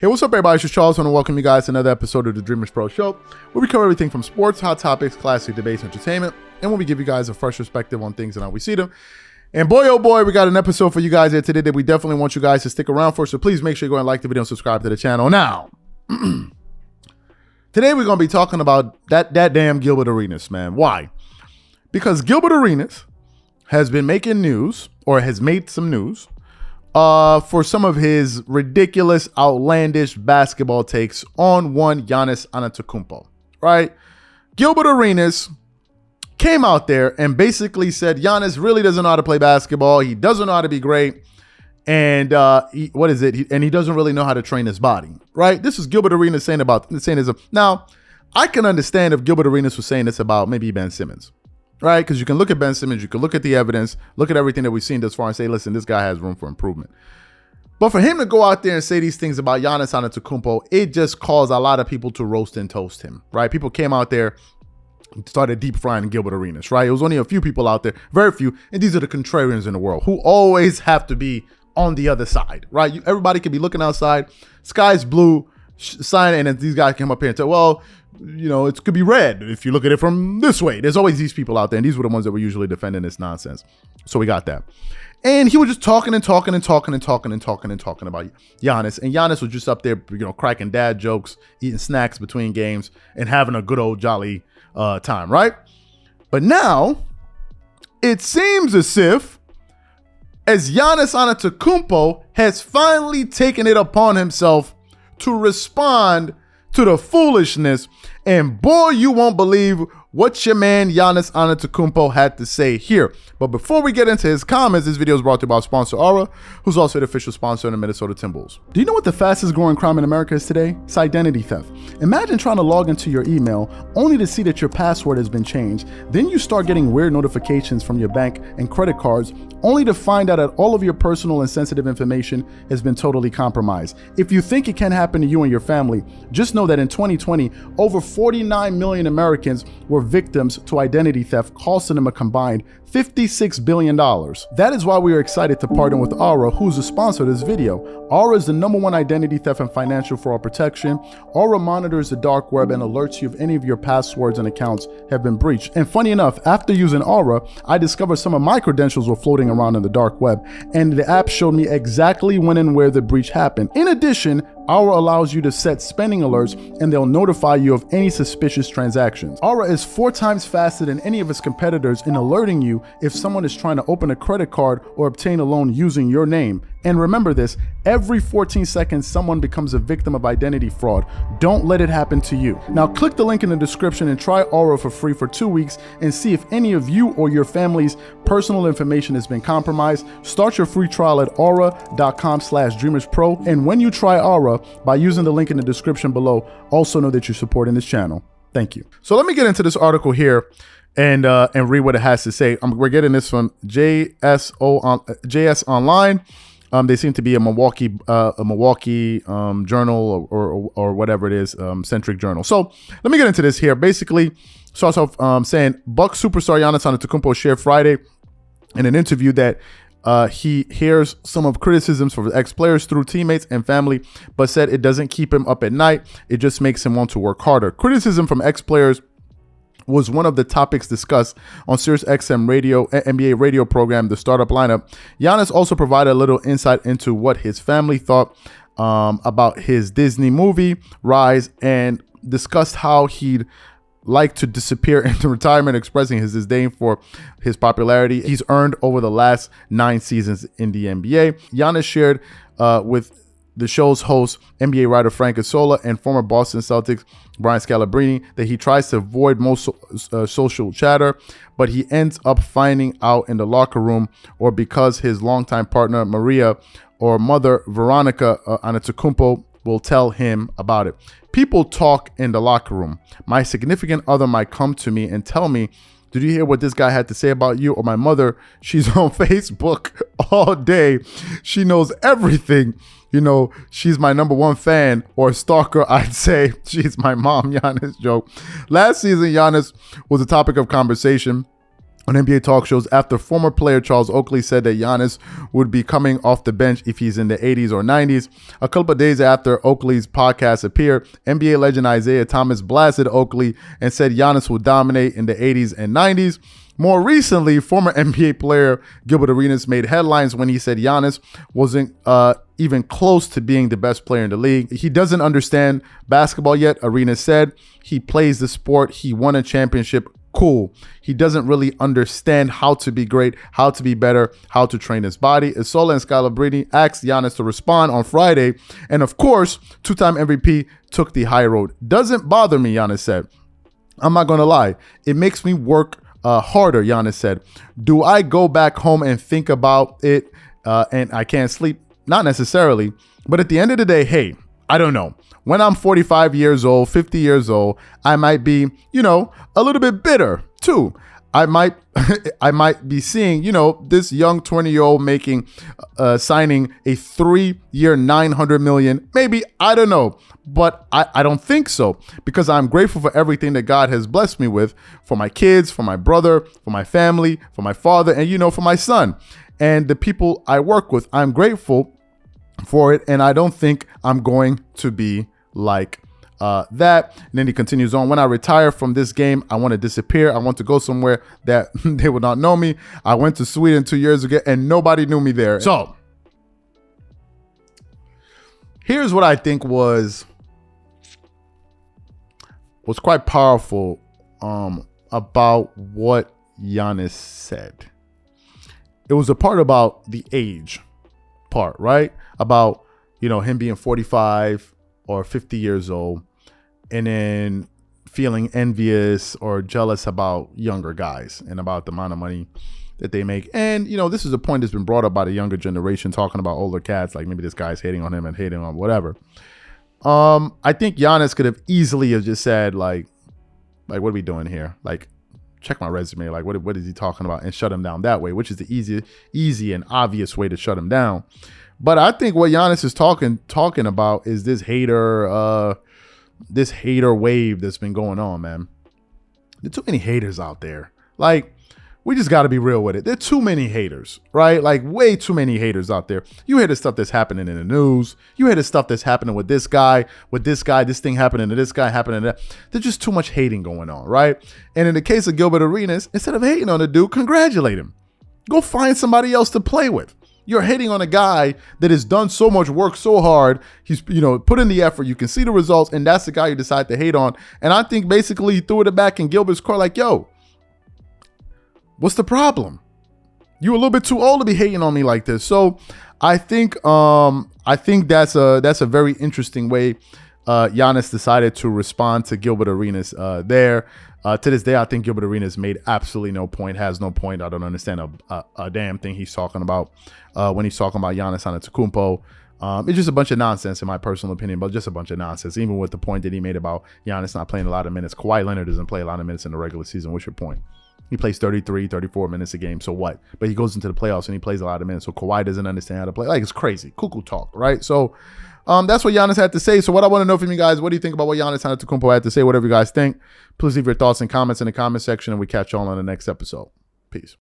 Hey, what's up, everybody? It's just Charles. I want to welcome you guys to another episode of the Dreamerspro Show, where we cover everything from sports, hot topics, classic debates, entertainment, and when we give you guys a fresh perspective on things and how we see them. And boy, oh boy, we got an episode for you guys here today that we definitely want you guys to stick around for, so please make sure you go and like the video and subscribe to the channel. Now, today we're going to be talking about that damn Gilbert Arenas, man. Why? Because Gilbert Arenas has been making news, or has made some news, for some of his ridiculous, outlandish basketball takes on one Giannis Antetokounmpo, right? Gilbert Arenas came out there and basically said Giannis really doesn't know how to play basketball. He doesn't know how to be great. And he doesn't really know how to train his body, right? This is Gilbert Arenas saying this. Now, I can understand if Gilbert Arenas was saying this about maybe Ben Simmons, right? Because you can look at Ben Simmons, you can look at the evidence, look at everything that we've seen thus far and say, listen, this guy has room for improvement. But for him to go out there and say these things about Giannis Antetokounmpo, it just caused a lot of people to roast and toast him, right? People came out there and started deep frying Gilbert Arenas, right? It was only a few people out there, very few, and these are the contrarians in the world who always have to be on the other side, right? Everybody could be looking outside, sky's blue, sign, and then these guys come up here and say, well, you know, it could be red if you look at it from this way. There's always these people out there, and these were the ones that were usually defending this nonsense. So we got that. And he was just talking about Giannis. And Giannis was just up there, you know, cracking dad jokes, eating snacks between games, and having a good old jolly time, right? But now, it seems as if Giannis Antetokounmpo has finally taken it upon himself to respond to the foolishness, and boy, you won't believe what your man Giannis Antetokounmpo had to say here. But before we get into his comments, this video is brought to you by our sponsor Aura, who's also the official sponsor of the Minnesota Timberwolves. Do you know what the fastest growing crime in America is today? It's identity theft. Imagine trying to log into your email only to see that your password has been changed. Then you start getting weird notifications from your bank and credit cards, only to find out that all of your personal and sensitive information has been totally compromised. If you think it can happen to you and your family, just know that in 2020, over 49 million Americans were victims to identity theft, costing them a combined $56 billion. That is why we are excited to partner with Aura, who's a sponsor of this video. Aura is the #1 identity theft and financial fraud protection. Aura monitors the dark web and alerts you if any of your passwords and accounts have been breached. And funny enough, after using Aura, I discovered some of my credentials were floating around in the dark web, and the app showed me exactly when and where the breach happened. In addition, Aura allows you to set spending alerts, and they'll notify you of any suspicious transactions. Aura is 4 times faster than any of its competitors in alerting you if someone is trying to open a credit card or obtain a loan using your name. And remember this, every 14 seconds, someone becomes a victim of identity fraud. Don't let it happen to you. Now click the link in the description and try Aura for free for 2 weeks and see if any of you or your family's personal information has been compromised. Start your free trial at aura.com/dreamerspro. And when you try Aura, by using the link in the description below, also know that you're supporting this channel. Thank you. So let me get into this article here and read what it has to say. We're getting this from JS Online. They seem to be a Milwaukee journal or whatever it is, centric journal. So let me get into this here. Basically, starts off saying Bucks superstar Giannis Antetokounmpo shared Friday in an interview that he hears some of criticisms from ex-players through teammates and family, but said it doesn't keep him up at night. It just makes him want to work harder. Criticism from ex-players was one of the topics discussed on Sirius XM NBA radio program, The Startup Lineup. Giannis also provided a little insight into what his family thought about his Disney movie Rise, and discussed how he'd like to disappear into retirement, expressing his disdain for his popularity he's earned over the last 9 seasons in the NBA. Giannis shared with the show's host, NBA writer Frank Isola, and former Boston Celtics Brian Scalabrine, that he tries to avoid most social chatter, but he ends up finding out in the locker room, or because his longtime partner Maria or mother Veronica Antetokounmpo will tell him about it. People talk in the locker room. My significant other might come to me and tell me, did you hear what this guy had to say about you? Or my mother, she's on Facebook all day. She knows everything. You know, she's my #1 fan or stalker. I'd say she's my mom. Giannis joke. Last season, Giannis was a topic of conversation on NBA talk shows after former player Charles Oakley said that Giannis would be coming off the bench if he's in the 80s or 90s. A couple of days after Oakley's podcast appeared, NBA legend Isaiah Thomas blasted Oakley and said Giannis would dominate in the 80s and 90s. More recently, former NBA player Gilbert Arenas made headlines when he said Giannis wasn't even close to being the best player in the league. He doesn't understand basketball yet, Arenas said. He plays the sport. He won a championship. Cool. He doesn't really understand how to be great, how to be better, how to train his body. Isola and Scalabrine asked Giannis to respond on Friday. And of course, two-time MVP took the high road. Doesn't bother me, Giannis said. I'm not going to lie. It makes me work harder, Giannis said. Do I go back home and think about it and I can't sleep? Not necessarily. But at the end of the day, hey, I don't know. When I'm 45 years old, 50 years old, I might be, a little bit bitter too. I might be seeing, this young 20-year-old signing a 3-year, $900 million. Maybe, I don't know. But I don't think so, because I'm grateful for everything that God has blessed me with, for my kids, for my brother, for my family, for my father, and, for my son and the people I work with. I'm grateful for it. And I don't think I'm going to be like that. And then he continues on. When I retire from this game, I want to disappear. I want to go somewhere that they would not know me. I went to Sweden 2 years ago and nobody knew me there. So here's what I think was quite powerful about what Giannis said. It was a part about the age part, right? About, him being 45 or 50 years old and then feeling envious or jealous about younger guys and about the amount of money that they make. And, this is a point that's been brought up by the younger generation, talking about older cats, like maybe this guy's hating on him and hating on whatever. I think Giannis could have easily have just said, like, what are we doing here? Like, check my resume. Like, what is he talking about? And shut him down that way, which is the easy and obvious way to shut him down. But I think what Giannis is talking about is this hater wave that's been going on, man. There's too many haters out there. Like, we just got to be real with it. There are too many haters, right? Like, way too many haters out there. You hear the stuff that's happening in the news. You hear the stuff that's happening with this guy, this thing happening to this guy, happening to that. There's just too much hating going on, right? And in the case of Gilbert Arenas, instead of hating on the dude, congratulate him. Go find somebody else to play with. You're hating on a guy that has done so much work so hard. He's, put in the effort. You can see the results, and that's the guy you decide to hate on. And I think basically he threw it back in Gilbert's court like, yo, what's the problem? You a little bit too old to be hating on me like this. So I think that's a very interesting way Giannis decided to respond to Gilbert Arenas there. To this day, I think Gilbert Arenas made absolutely no point, has no point. I don't understand a damn thing he's talking about when he's talking about Giannis Antetokounmpo. It's just a bunch of nonsense in my personal opinion, but just a bunch of nonsense, even with the point that he made about Giannis not playing a lot of minutes. Kawhi Leonard doesn't play a lot of minutes in the regular season. What's your point? He plays 33, 34 minutes a game. So what? But he goes into the playoffs and he plays a lot of minutes. So Kawhi doesn't understand how to play. Like, it's crazy. Cuckoo talk, right? So that's what Giannis had to say. So what I want to know from you guys, what do you think about what Giannis Antetokounmpo had to say? Whatever you guys think, please leave your thoughts and comments in the comment section, and we catch y'all on the next episode. Peace.